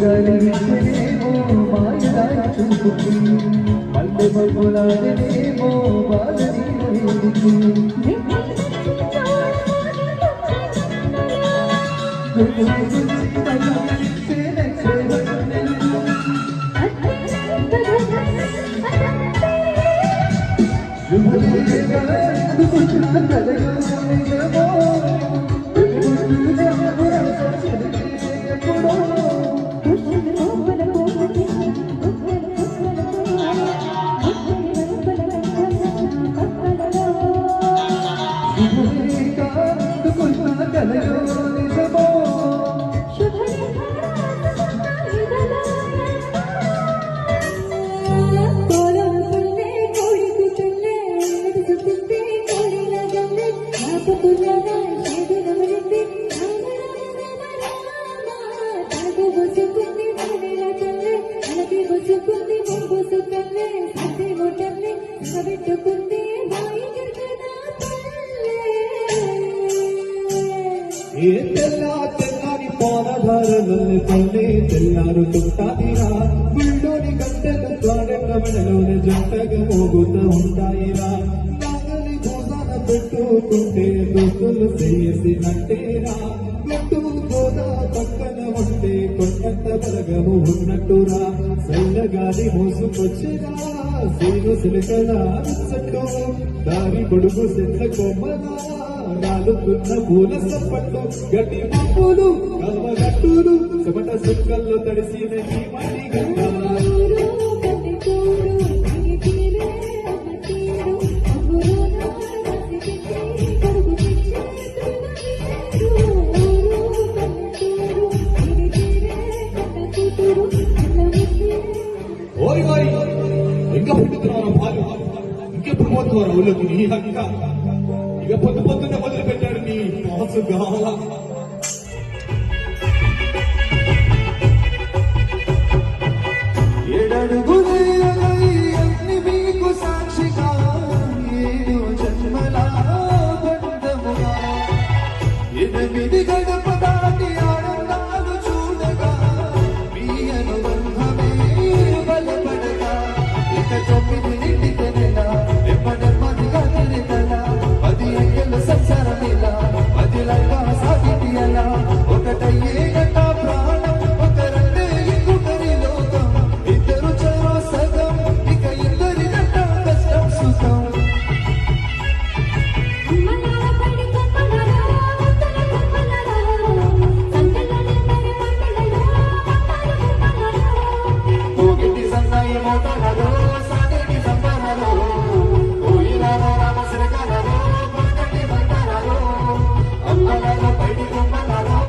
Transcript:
గాలించనేమో మాయదారి చూపుకి మల్లె మబ్బులాడనేమో బాలని వేడికి తెల్లారి పానధారలోని పల్లె తెల్లారు చుట్టాదిరా గుళ్ళోని గంటలు ద్వారెట్ల మెడలోని జంటగా మోగుతూ ఉంటాయిరా నాగలి భూసాన పెట్టుకుంటే దోస్తులు చేసినట్టేరా గట్టు గోదా పక్కన ఉంటే కొండంత బలగము ఉన్నట్టురా చల్లగాలి మోసుకొచ్చిరా సీను సిలికలా చెట్టు దారి పొడుగు చెట్ల కొమ్మరా నాలుగున్న పూల సప్పట్లు గట్టి పూలు కల్వగట్టులు చెమట సుక్కల్లో తడిసిన ఈ మట్టి ఓరి వారి ఇంకా పుట్టుతున్నారు పాలు ఇంకెప్పుడు పోతున్నారు ఊళ్ళకి నీ హక్క ఇక పొద్దు పొద్దున్న మొదలు పెట్టాడు నీ మోసు కావాలా